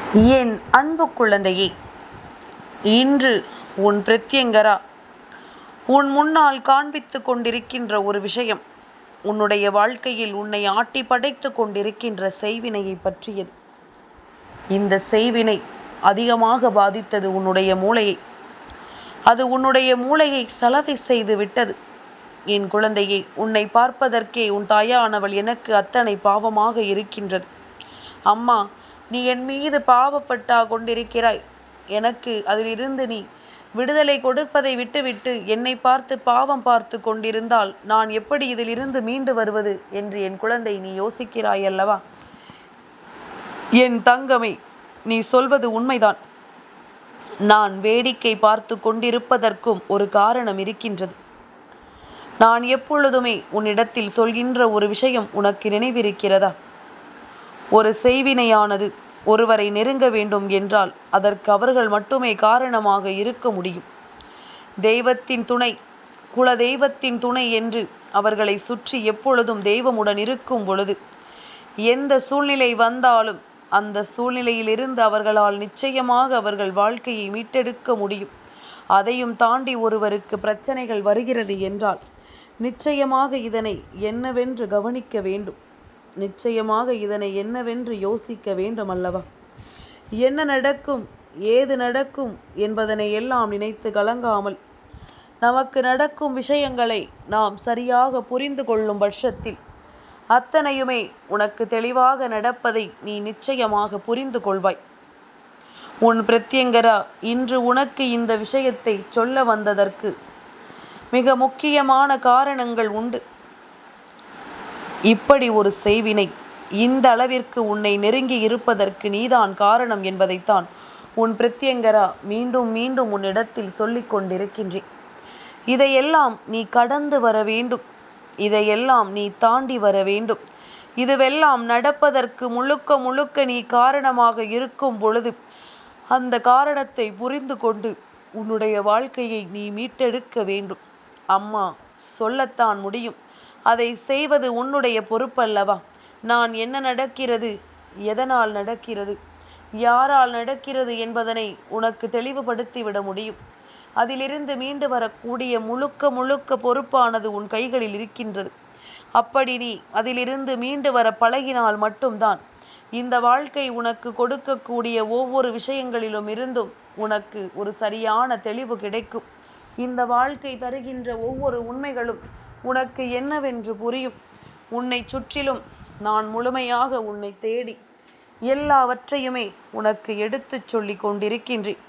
என் அன்பு குழந்தையே, இன்று உன் பிரத்யங்கரா உன் முன்னால் காண்பித்து கொண்டிருக்கின்ற ஒரு விஷயம் உன்னுடைய வாழ்க்கையில் உன்னை ஆட்டி படைத்து கொண்டிருக்கின்ற செய்வினையை பற்றியது. இந்த செய்வினை அதிகமாக பாதித்தது உன்னுடைய மூளையை. அது உன்னுடைய மூளையை சலவை செய்து விட்டது. என் குழந்தையை, உன்னை பார்ப்பதற்கே உன் தாயானவள் எனக்கு அத்தனை பாவமாக இருக்கின்றது. அம்மா, நீ என் மீது பாவப்பட்டா கொண்டிருக்கிறாய். எனக்கு அதிலிருந்து நீ விடுதலை கொடுப்பதை விட்டுவிட்டு என்னை பார்த்து பாவம் பார்த்து கொண்டிருந்தால் நான் எப்படி இதிலிருந்து மீண்டு வருவது என்று என் குழந்தை நீ யோசிக்கிறாய் அல்லவா? என் தங்கமே, நீ சொல்வது உண்மைதான். நான் வேடிக்கை பார்த்து கொண்டிருப்பதற்கும் ஒரு காரணம் இருக்கின்றது. நான் எப்பொழுதுமே உன்னிடத்தில் சொல்கின்ற ஒரு விஷயம் உனக்கு நினைவிருக்கிறதா? ஒரு செய்வினையானது ஒருவரை நெருங்க வேண்டும் என்றால் அதற்கு அவர்கள் மட்டுமே காரணமாக இருக்க முடியும். தெய்வத்தின் துணை, குல தெய்வத்தின் துணை என்று அவர்களை சுற்றி எப்பொழுதும் தெய்வமுடன் இருக்கும் பொழுது எந்த சூழ்நிலை வந்தாலும் அந்த சூழ்நிலையிலிருந்து அவர்களால் நிச்சயமாக அவர்கள் வாழ்க்கையை மீட்டெடுக்க முடியும். அதையும் தாண்டி ஒருவருக்கு பிரச்சனைகள் வருகிறது என்றால் நிச்சயமாக இதனை என்னவென்று கவனிக்க வேண்டும். நிச்சயமாக இதனை என்னவென்று யோசிக்க வேண்டும் அல்லவா? என்ன நடக்கும், ஏது நடக்கும் என்பதனை எல்லாம் நினைத்து கலங்காமல் நமக்கு நடக்கும் விஷயங்களை நாம் சரியாக புரிந்து கொள்ளும் பட்சத்தில் அத்தனையுமே உனக்கு தெளிவாக நடப்பதை நீ நிச்சயமாக புரிந்து கொள்வாய். உன் பிரத்யங்கரா இன்று உனக்கு இந்த விஷயத்தை சொல்ல வந்ததற்கு மிக முக்கியமான காரணங்கள் உண்டு. இப்படி ஒரு செய்வினை இந்த அளவிற்கு உன்னை நெருங்கி இருப்பதற்கு நீதான் காரணம் என்பதைத்தான் உன் பிரத்யங்கரா மீண்டும் மீண்டும் உன்னிடத்தில் சொல்லிக் கொண்டிருக்கின்றேன். இதையெல்லாம் நீ கடந்து வர வேண்டும். இதையெல்லாம் நீ தாண்டி வர வேண்டும். இதுவெல்லாம் நடப்பதற்கு முழுக்க முழுக்க நீ காரணமாக இருக்கும் பொழுது அந்த காரணத்தை புரிந்து கொண்டு உன்னுடைய வாழ்க்கையை நீ மீட்டெடுக்க வேண்டும். அம்மா, சொல்லத்தான் முடியும். அதை செய்வது உன்னுடைய பொறுப்பல்லவா? நான் என்ன நடக்கிறது, எதனால் நடக்கிறது, யாரால் நடக்கிறது என்பதனை உனக்கு தெளிவுபடுத்திவிட முடியும். அதிலிருந்து மீண்டு வரக்கூடிய முழுக்க முழுக்க பொறுப்பானது உன் கைகளில் இருக்கின்றது. அப்படி நீ அதிலிருந்து மீண்டு வர பழகினால் மட்டும்தான் இந்த வாழ்க்கை உனக்கு கொடுக்கக்கூடிய ஒவ்வொரு விஷயங்களிலும் இருந்தும் உனக்கு ஒரு சரியான தெளிவு கிடைக்கும். இந்த வாழ்க்கை தருகின்ற ஒவ்வொரு உண்மைகளும் உனக்கு என்னவென்று புரியும். உன்னை சுற்றிலும் நான் முழுமையாக உன்னை தேடி எல்லாவற்றையுமே உனக்கு எடுத்துச் சொல்லி கொண்டிருக்கின்றேன்.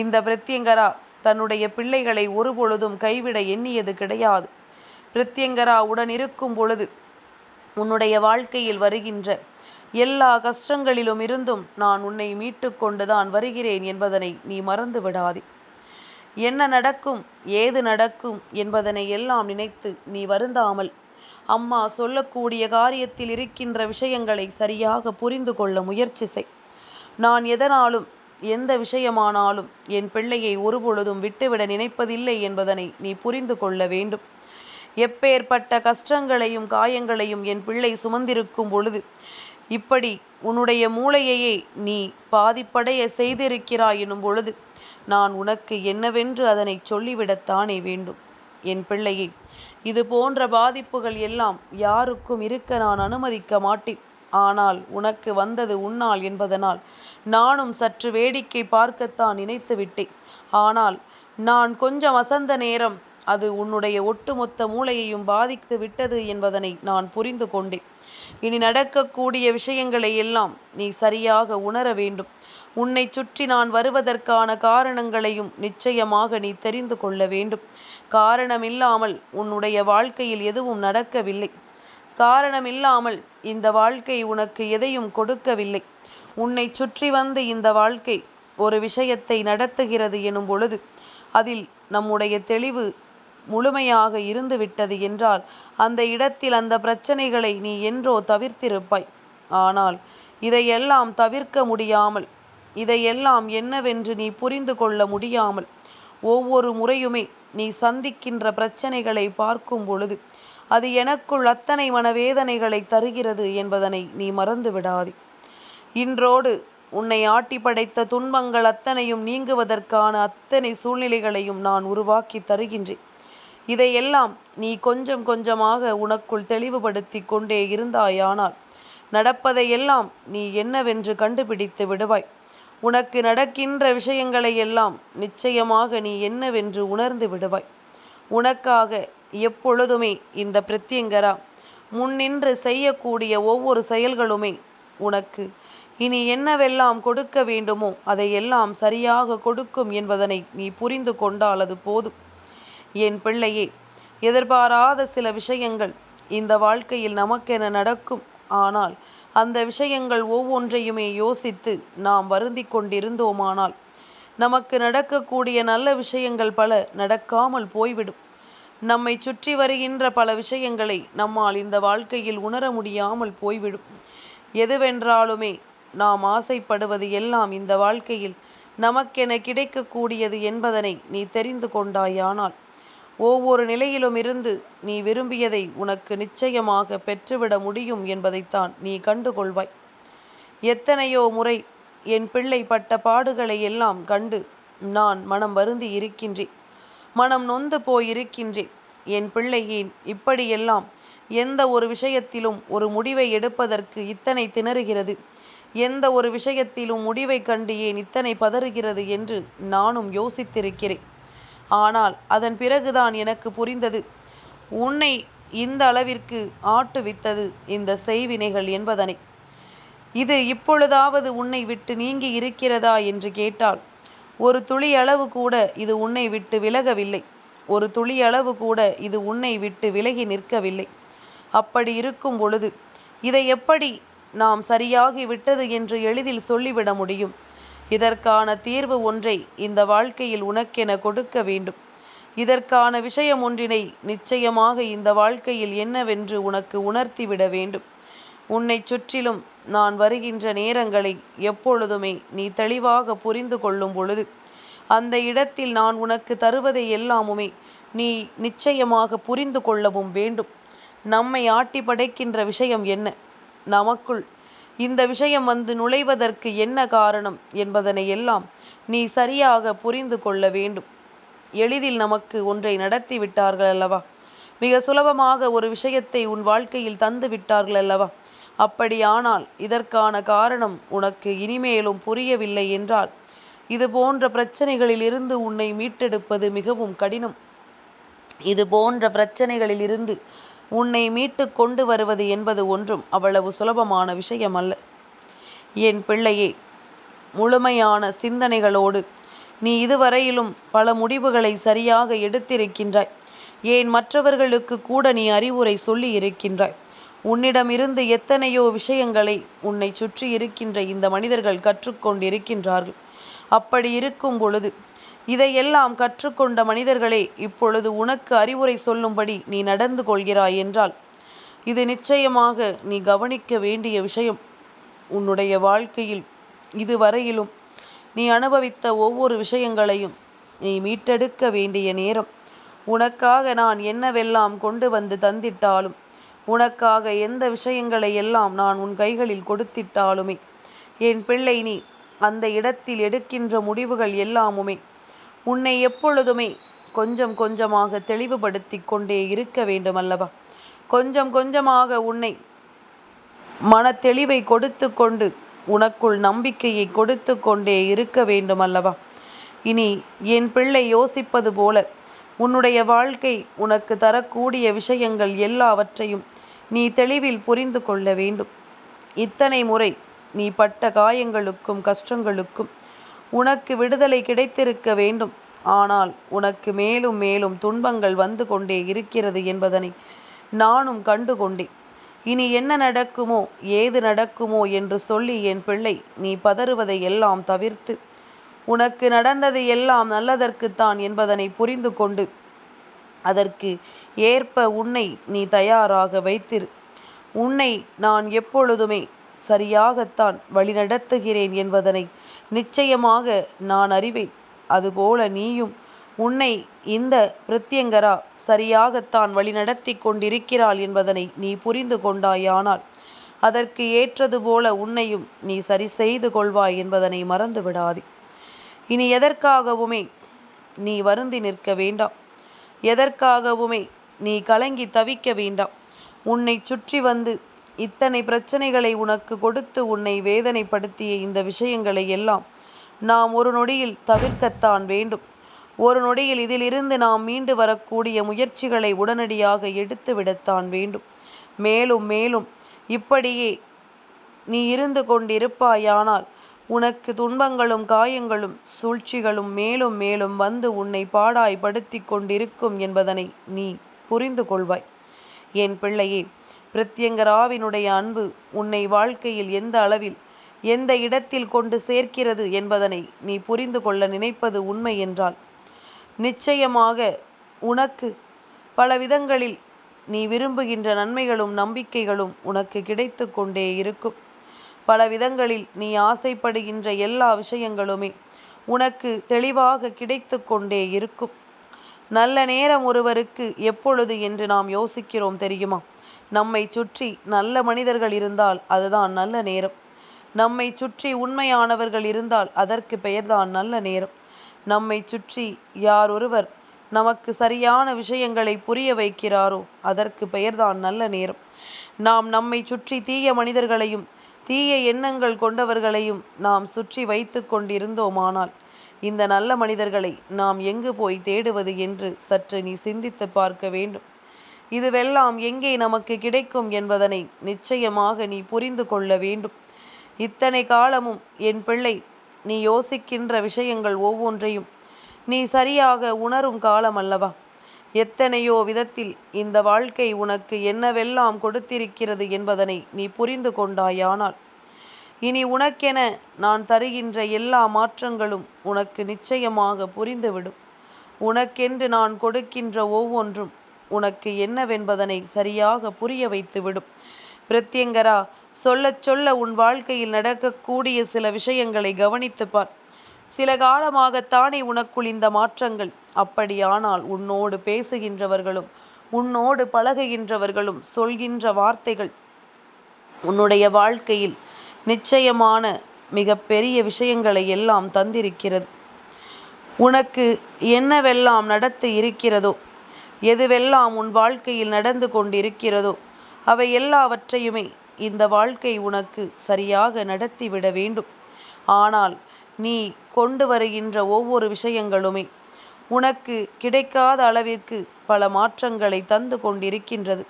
இந்த பிரத்யங்கரா தன்னுடைய பிள்ளைகளை ஒருபொழுதும் கைவிட எண்ணியது கிடையாது. பிரத்யங்கரா உடன் இருக்கும் பொழுது உன்னுடைய வாழ்க்கையில் வருகின்ற எல்லா கஷ்டங்களிலும் இருந்தும் நான் உன்னை மீட்டு கொண்டுதான் வருகிறேன் என்பதனை நீ மறந்து விடாதே. என்ன நடக்கும், ஏது நடக்கும் என்பதனை எல்லாம் நினைத்து நீ வருந்தாமல் அம்மா சொல்லக்கூடிய காரியத்தில் இருக்கின்ற விஷயங்களை சரியாக புரிந்து கொள்ள முயற்சி செய். நான் எதனாலும் எந்த விஷயமானாலும் என் பிள்ளையை ஒருபொழுதும் விட்டுவிட நினைப்பதில்லை என்பதனை நீ புரிந்து கொள்ள வேண்டும். எப்பேற்பட்ட கஷ்டங்களையும் காயங்களையும் என் பிள்ளை சுமந்திருக்கும் பொழுது இப்படி உன்னுடைய மூளையையே நீ பாதிப்படைய செய்திருக்கிறாய் எனும் பொழுது நான் உனக்கு என்னவென்று அதனை சொல்லிவிடத்தானே வேண்டும். என் பிள்ளையே, இது போன்ற பாதிப்புகள் எல்லாம் யாருக்கும் இருக்க நான் அனுமதிக்க மாட்டேன். ஆனால் உனக்கு வந்தது உன்னால் என்பதனால் நானும் சற்று வேடிக்கை பார்க்கத்தான் நினைத்து விட்டேன். ஆனால் நான் கொஞ்சம் அசந்த நேரம் அது உன்னுடைய ஒட்டுமொத்த மூளையையும் பாதித்து விட்டது என்பதனை நான் புரிந்து கொண்டேன். இனி நடக்கக்கூடிய விஷயங்களை எல்லாம் நீ சரியாக உணர வேண்டும். உன்னை சுற்றி நான் வருவதற்கான காரணங்களையும் நிச்சயமாக நீ தெரிந்து கொள்ள வேண்டும். காரணமில்லாமல் உன்னுடைய வாழ்க்கையில் எதுவும் நடக்கவில்லை. காரணமில்லாமல் இந்த வாழ்க்கை உனக்கு எதையும் கொடுக்கவில்லை. உன்னை சுற்றி வந்து இந்த வாழ்க்கை ஒரு விஷயத்தை நடத்துகிறது எனும் பொழுது அதில் நம்முடைய தெளிவு முழுமையாக இருந்து விட்டது என்றால் அந்த இடத்தில் அந்த பிரச்சனைகளை நீ என்றோ தவிர்த்திருப்பாய். ஆனால் இதையெல்லாம் தவிர்க்க முடியாமல், இதையெல்லாம் என்னவென்று நீ புரிந்து கொள்ள முடியாமல் ஒவ்வொரு முறையுமே நீ சந்திக்கின்ற பிரச்சனைகளை பார்க்கும் பொழுது அது எனக்குள் அத்தனை மனவேதனைகளை தருகிறது என்பதனை நீ மறந்து விடாதே. இன்றோடு உன்னை ஆட்டி படைத்த துன்பங்கள் அத்தனையும் நீங்குவதற்கான அத்தனை சூழ்நிலைகளையும் நான் உருவாக்கி தருகின்றேன். இதையெல்லாம் நீ கொஞ்சம் கொஞ்சமாக உனக்குள் தெளிவுபடுத்தி கொண்டே இருந்தாயானால் நடப்பதையெல்லாம் நீ என்னவென்று கண்டுபிடித்து விடுவாய். உனக்கு நடக்கின்ற விஷயங்களை எல்லாம் நிச்சயமாக நீ என்னவென்று உணர்ந்து விடுவாய். உனக்காக எப்பொழுதுமே இந்த பிரத்யங்கரா முன்னின்று செய்யக்கூடிய ஒவ்வொரு செயல்களுமே உனக்கு இனி என்னவெல்லாம் கொடுக்க வேண்டுமோ அதையெல்லாம் சரியாக கொடுக்கும் என்பதனை நீ புரிந்து கொண்டால் அது போதும். என் பிள்ளையே, எதிர்பாராத சில விஷயங்கள் இந்த வாழ்க்கையில் நமக்கென நடக்கும். ஆனால் அந்த விஷயங்கள் ஒவ்வொன்றையுமே யோசித்து நாம் வருந்தி கொண்டிருந்தோமானால் நமக்கு நடக்கக்கூடிய நல்ல விஷயங்கள் பல நடக்காமல் போய்விடும். நம்மை சுற்றி வருகின்ற பல விஷயங்களை நம்மால் இந்த வாழ்க்கையில் உணர முடியாமல் போய்விடும். எதுவென்றாலுமே நாம் ஆசைப்படுவது எல்லாம் இந்த வாழ்க்கையில் நமக்கென கிடைக்கக்கூடியது என்பதனை நீ தெரிந்து கொண்டாயானால் ஒவ்வொரு நிலையிலும் இருந்து நீ விரும்பியதை உனக்கு நிச்சயமாக பெற்றுவிட முடியும் என்பதைத்தான் நீ கண்டுகொள்வாய். எத்தனையோ முறை என் பிள்ளை பட்ட பாடுகளை எல்லாம் கண்டு நான் மனம் வருந்தி இருக்கின்றேன், மனம் நொந்து போயிருக்கின்றேன். என் பிள்ளை ஏன் இப்படியெல்லாம் எந்த ஒரு விஷயத்திலும் ஒரு முடிவை எடுப்பதற்கு இத்தனை திணறுகிறது, எந்த ஒரு விஷயத்திலும் முடிவை கண்டு ஏன் இத்தனை பதறுகிறது என்று நானும் யோசித்திருக்கிறேன். ஆனால் அதன் பிறகுதான் எனக்கு புரிந்தது, உன்னை இந்த அளவிற்கு ஆட்டுவித்தது இந்த செய்வினைகள் என்பதனை. இது இப்பொழுதாவது உன்னை விட்டு நீங்கி இருக்கிறதா என்று கேட்டால் ஒரு துளி அளவு கூட இது உன்னை விட்டு விலகவில்லை. ஒரு துளி அளவு கூட இது உன்னை விட்டு விலகி நிற்கவில்லை. அப்படி இருக்கும் பொழுது இதை எப்படி நாம் சரியாகி விட்டது என்று எளிதில் சொல்லிவிட முடியும்? இதற்கான தீர்வு ஒன்றை இந்த வாழ்க்கையில் உனக்கென கொடுக்க வேண்டும். இதற்கான விஷயம் ஒன்றினை நிச்சயமாக இந்த வாழ்க்கையில் என்னவென்று உனக்கு உணர்த்திவிட வேண்டும். உன்னை சுற்றிலும் நான் வருகின்ற நேரங்களை எப்பொழுதுமே நீ தெளிவாக புரிந்து கொள்ளும் பொழுது அந்த இடத்தில் நான் உனக்கு தருவதை எல்லாமுமே நீ நிச்சயமாக புரிந்து கொள்ளவும் வேண்டும். நம்மை ஆட்டி படைக்கின்ற விஷயம் என்ன, நமக்குள் இந்த விஷயம் வந்து நுழைவதற்கு என்ன காரணம் என்பதனை எல்லாம் நீ சரியாக புரிந்து கொள்ள வேண்டும். எளிதில் நமக்கு ஒன்றை நடத்தி விட்டார்கள் அல்லவா, மிக சுலபமாக ஒரு விஷயத்தை உன் வாழ்க்கையில் தந்து விட்டார்கள் அல்லவா. அப்படியானால் இதற்கான காரணம் உனக்கு இனிமேலும் புரியவில்லை என்றால் இது போன்ற பிரச்சனைகளில் இருந்து உன்னை மீட்டெடுப்பது மிகவும் கடினம். இது போன்ற பிரச்சனைகளில் இருந்து உன்னை மீட்டு கொண்டு வருவது என்பது ஒன்றும் அவ்வளவு சுலபமான விஷயம் அல்ல. என் பிள்ளையே, முழுமையான சிந்தனைகளோடு நீ இதுவரையிலும் பல முடிவுகளை சரியாக எடுத்திருக்கின்றாய். ஏன் மற்றவர்களுக்கு கூட நீ அறிவுரை சொல்லி இருக்கின்றாய். உன்னிடமிருந்து எத்தனையோ விஷயங்களை உன்னை சுற்றி இருக்கின்ற இந்த மனிதர்கள் கற்றுக்கொண்டிருக்கின்றார்கள். அப்படி இருக்கும் பொழுது இதையெல்லாம் கற்றுக்கொண்ட மனிதர்களே இப்பொழுது உனக்கு அறிவுரை சொல்லும்படி நீ நடந்து கொள்கிறாய் என்றால் இது நிச்சயமாக நீ கவனிக்க வேண்டிய விஷயம். உன்னுடைய வாழ்க்கையில் இதுவரையிலும் நீ அனுபவித்த ஒவ்வொரு விஷயங்களையும் நீ மீட்டெடுக்க வேண்டிய நேரம். உனக்காக நான் என்னவெல்லாம் கொண்டு வந்து தந்திட்டாலும், உனக்காக எந்த விஷயங்களை எல்லாம் நான் உன் கைகளில் கொடுத்திட்டாலுமே என் பிள்ளை, நீ அந்த இடத்தில் எடுக்கின்ற முடிவுகள் எல்லாமுமே உன்னை எப்பொழுதுமே கொஞ்சம் கொஞ்சமாக தெளிவுபடுத்தி கொண்டே இருக்க வேண்டும் அல்லவா. கொஞ்சம் கொஞ்சமாக உன்னை மன தெளிவை கொடுத்து கொண்டு உனக்குள் நம்பிக்கையை கொடுத்து கொண்டே இருக்க வேண்டும் அல்லவா. இனி என் பிள்ளை யோசிப்பது போல உன்னுடைய வாழ்க்கை உனக்கு தரக்கூடிய விஷயங்கள் எல்லாவற்றையும் நீ தெளிவில் புரிந்து கொள்ள வேண்டும். இத்தனை முறை நீ பட்ட காயங்களுக்கும் கஷ்டங்களுக்கும் உனக்கு விடுதலை கிடைத்திருக்க வேண்டும். ஆனால் உனக்கு மேலும் மேலும் துன்பங்கள் வந்து கொண்டே இருக்கிறது என்பதனை நானும் கண்டு கொண்டேன். இனி என்ன நடக்குமோ ஏது நடக்குமோ என்று சொல்லி என் பிள்ளை நீ பதறுவதை எல்லாம் தவிர்த்து உனக்கு நடந்தது எல்லாம் நல்லதற்குத்தான் என்பதனை புரிந்து கொண்டு அதற்கு ஏற்ப உன்னை நீ தயாராக வைத்திரு. உன்னை நான் எப்பொழுதுமே சரியாகத்தான் வழிநடத்துகிறேன் என்பதனை நிச்சயமாக நான் அறிவேன். அதுபோல நீயும் உன்னை இந்த பிரத்யங்கரா சரியாகத்தான் வழிநடத்தி கொண்டிருக்கிறாள் என்பதனை நீ புரிந்து கொண்டாயானால் அதற்கு ஏற்றது போல உன்னையும் நீ சரி செய்து கொள்வாய் என்பதனை மறந்து விடாதே. இனி எதற்காகவுமே நீ வருந்தி நிற்க வேண்டாம். எதற்காகவுமே நீ கலங்கி தவிக்க வேண்டாம். உன்னை சுற்றி வந்து இத்தனை பிரச்சனைகளை உனக்கு கொடுத்து உன்னை வேதனைப்படுத்திய இந்த விஷயங்களை எல்லாம் நாம் ஒரு நொடியில் தவிர்க்கத்தான் வேண்டும். ஒரு நொடியில் இதிலிருந்து நாம் மீண்டு வரக்கூடிய முயற்சிகளை உடனடியாக எடுத்து விடத்தான் வேண்டும். மேலும் மேலும் இப்படியே நீ இருந்து கொண்டிருப்பாயானால் உனக்கு துன்பங்களும் காயங்களும் சூழ்ச்சிகளும் மேலும் மேலும் வந்து உன்னை பாடாய்படுத்தி கொண்டிருக்கும் என்பதனை நீ புரிந்து கொள்வாய். என் பிள்ளையே, பிரத்யங்கராவினுடைய அன்பு உன்னை வாழ்க்கையில் எந்த அளவில் எந்த இடத்தில் கொண்டு சேர்க்கிறது என்பதனை நீ புரிந்து கொள்ள நினைப்பது உண்மை என்றால் நிச்சயமாக உனக்கு பல விதங்களில் நீ விரும்புகின்ற நன்மைகளும் நம்பிக்கைகளும் உனக்கு கிடைத்து கொண்டே இருக்கும். பல விதங்களில் நீ ஆசைப்படுகின்ற எல்லா விஷயங்களுமே உனக்கு தெளிவாக கிடைத்து கொண்டே இருக்கும். நல்ல நேரம் ஒருவருக்கு எப்பொழுது என்று நாம் யோசிக்கிறோம் தெரியுமா? நம்மை சுற்றி நல்ல மனிதர்கள் இருந்தால் அதுதான் நல்ல நேரம். நம்மை சுற்றி உண்மையானவர்கள் இருந்தால் அதற்கு பெயர்தான் நல்ல நேரம். நம்மை சுற்றி யார் ஒருவர் நமக்கு சரியான விஷயங்களை புரிய வைக்கிறாரோ அதற்கு பெயர்தான் நல்ல நேரம். நாம் நம்மை சுற்றி தீய மனிதர்களையும் தீய எண்ணங்கள் கொண்டவர்களையும் நாம் சுற்றி வைத்து கொண்டிருந்தோமானால் இந்த நல்ல மனிதர்களை நாம் எங்கு போய் தேடுவது என்று சற்று நீ சிந்தித்து பார்க்க வேண்டும். இதுவெல்லாம் எங்கே நமக்கு கிடைக்கும் என்பதனை நிச்சயமாக நீ புரிந்து கொள்ள வேண்டும். இத்தனை காலமும் என் பிள்ளை நீ யோசிக்கின்ற விஷயங்கள் ஒவ்வொன்றையும் நீ சரியாக உணரும் காலம் அல்லவா? எத்தனையோ விதத்தில் இந்த வாழ்க்கை உனக்கு என்னவெல்லாம் கொடுத்திருக்கிறது என்பதனை நீ புரிந்து கொண்டாயானால் இனி உனக்கென நான் தருகின்ற எல்லா மாற்றங்களும் உனக்கு நிச்சயமாக புரிந்துவிடும். உனக்கென்று நான் கொடுக்கின்ற ஒவ்வொன்றும் உனக்கு என்னவென்பதனை சரியாக புரிய வைத்துவிடும். பிரத்யங்கரா, சொல்ல சொல்ல உன் வாழ்க்கையில் நடக்கக்கூடிய சில விஷயங்களை கவனித்து பார். சில காலமாகத்தானே உனக்குள் இந்த மாற்றங்கள். அப்படியானால் உன்னோடு பேசுகின்றவர்களும் உன்னோடு பழகுகின்றவர்களும் சொல்கின்ற வார்த்தைகள் உன்னுடைய வாழ்க்கையில் நிச்சயமான மிக பெரிய விஷயங்களை எல்லாம் தந்திருக்கிறது. உனக்கு என்னவெல்லாம் நடத்தி இருக்கிறதோ, எதுவெல்லாம் உன் வாழ்க்கையில் நடந்து கொண்டிருக்கிறதோ அவை எல்லாவற்றையுமே இந்த வாழ்க்கை உனக்கு சரியாக நடத்திவிட வேண்டும். ஆனால் நீ கொண்டு வருகின்ற ஒவ்வொரு விஷயங்களுமே உனக்கு கிடைக்காத அளவிற்கு பல மாற்றங்களை தந்து கொண்டிருக்கின்றது.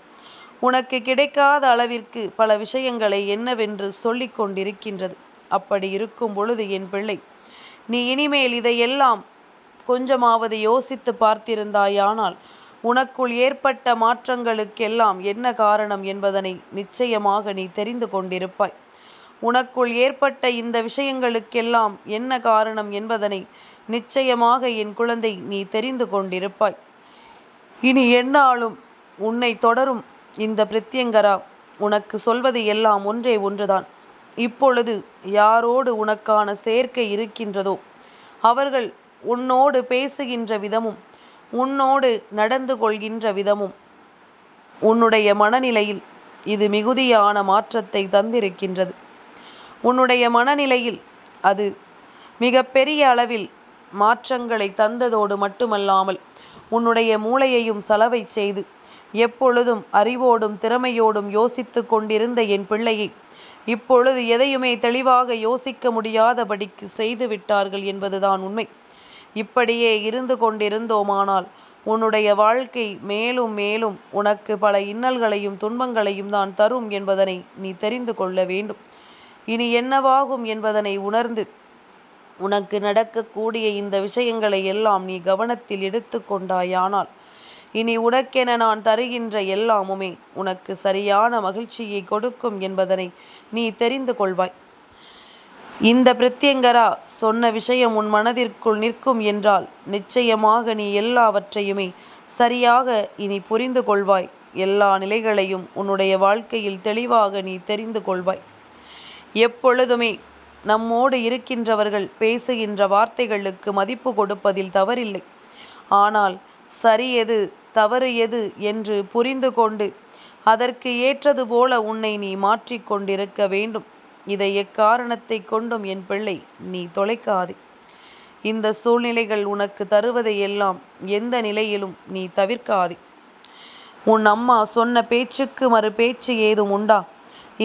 உனக்கு கிடைக்காத அளவிற்கு பல விஷயங்களை என்னவென்று சொல்லி கொண்டிருக்கின்றது. அப்படி இருக்கும் பொழுது என் பிள்ளை, நீ இனிமேல் இதையெல்லாம் கொஞ்சமாவது யோசித்து பார்த்திருந்தாயானால் உனக்குள் ஏற்பட்ட மாற்றங்களுக்கெல்லாம் என்ன காரணம் என்பதனை நிச்சயமாக நீ தெரிந்து கொண்டிருப்பாய். உனக்குள் ஏற்பட்ட இந்த விஷயங்களுக்கெல்லாம் என்ன காரணம் என்பதனை நிச்சயமாக என் குழந்தை நீ தெரிந்து கொண்டிருப்பாய். இனி எந்நாளும் உன்னை தொடரும் இந்த பிரத்யங்கரா உனக்கு சொல்வது எல்லாம் ஒன்றே ஒன்றுதான். இப்பொழுது யாரோடு உனக்கான சேர்க்கை இருக்கின்றதோ அவர்கள் உன்னோடு பேசுகின்ற விதமும் உன்னோடு நடந்து கொள்கின்ற விதமும் உன்னுடைய மனநிலையில் இது மிகுதியான மாற்றத்தை தந்திருக்கின்றது. உன்னுடைய மனநிலையில் அது மிக பெரிய அளவில் மாற்றங்களை தந்ததோடு மட்டுமல்லாமல் உன்னுடைய மூளையையும் சலவை செய்து எப்பொழுதும் அறிவோடும் திறமையோடும் யோசித்து கொண்டிருந்த என் பிள்ளையை இப்பொழுது எதையுமே தெளிவாக யோசிக்க முடியாதபடிக்கு செய்து விட்டார்கள் என்பதுதான் உண்மை. இப்படியே இருந்து கொண்டிருந்தோமானால் உன்னுடைய வாழ்க்கை மேலும் மேலும் உனக்கு பல இன்னல்களையும் துன்பங்களையும் தான் தரும் என்பதனை நீ தெரிந்து கொள்ள வேண்டும். இனி என்னவாகும் என்பதனை உணர்ந்து உனக்கு நடக்கக்கூடிய இந்த விஷயங்களை எல்லாம் நீ கவனத்தில் எடுத்து கொண்டாயானால் இனி உனக்கென நான் தருகின்ற எல்லாமுமே உனக்கு சரியான மகிழ்ச்சியை கொடுக்கும் என்பதனை நீ தெரிந்து கொள்வாய். இந்த பிரத்யங்கரா சொன்ன விஷயம் உன் மனதிற்குள் நிற்கும் என்றால் நிச்சயமாக நீ எல்லாவற்றையுமே சரியாக இனி புரிந்து கொள்வாய். எல்லா நிலைகளையும் உன்னுடைய வாழ்க்கையில் தெளிவாக நீ தெரிந்து கொள்வாய். எப்பொழுதுமே நம்மோடு இருக்கின்றவர்கள் பேசுகின்ற வார்த்தைகளுக்கு மதிப்பு கொடுப்பதில் தவறில்லை. ஆனால் சரி எது தவறு எது என்று புரிந்து கொண்டு அதற்கு ஏற்றது போல உன்னை நீ மாற்றிக்கொண்டிருக்க வேண்டும். இதை எக்காரணத்தை கொண்டும் என் பிள்ளை நீ தொலைக்காதே. இந்த சூழ்நிலைகள் உனக்கு தருவதை எல்லாம் எந்த நிலையிலும் நீ தவிர்க்காதே. உன் அம்மா சொன்ன பேச்சுக்கு மறு பேச்சு ஏதும் உண்டா?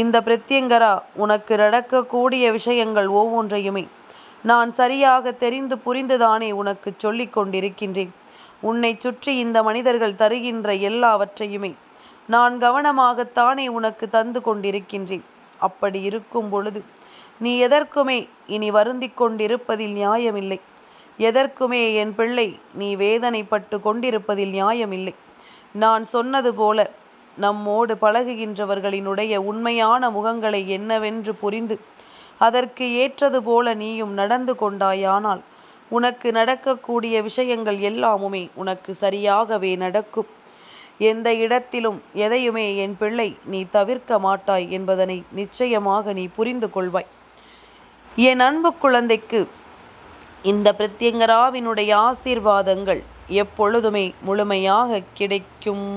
இந்த பிரத்யங்கரா உனக்கு நடக்கக்கூடிய விஷயங்கள் ஒவ்வொன்றையுமே நான் சரியாக தெரிந்து புரிந்துதானே உனக்கு சொல்லிக் கொண்டிருக்கின்றேன். உன்னை சுற்றி இந்த மனிதர்கள் தருகின்ற எல்லாவற்றையுமே நான் கவனமாகத்தானே உனக்கு தந்து கொண்டிருக்கின்றேன். அப்படி இருக்கும் பொழுது நீ எதற்குமே இனி வருந்திக் கொண்டிருப்பதில் நியாயமில்லை. எதற்குமே என் பிள்ளை நீ வேதனைப்பட்டு கொண்டிருப்பதில் நியாயமில்லை. நான் சொன்னது போல நம்மோடு பழகுகின்றவர்களினுடைய உண்மையான முகங்களை என்னவென்று புரிந்து அதற்கு ஏற்றது போல நீயும் நடந்து கொண்டாயானால் உனக்கு நடக்கக்கூடிய விஷயங்கள் எல்லாமுமே உனக்கு சரியாகவே நடக்கும். எந்த இடத்திலும் எதையுமே என் பிள்ளை நீ தவிர்க்க மாட்டாய் என்பதனை நிச்சயமாக நீ புரிந்து கொள்வாய். என் அன்பு குழந்தைக்கு இந்த பிரத்யங்கராவினுடைய ஆசீர்வாதங்கள் எப்பொழுதுமே முழுமையாக கிடைக்கும்.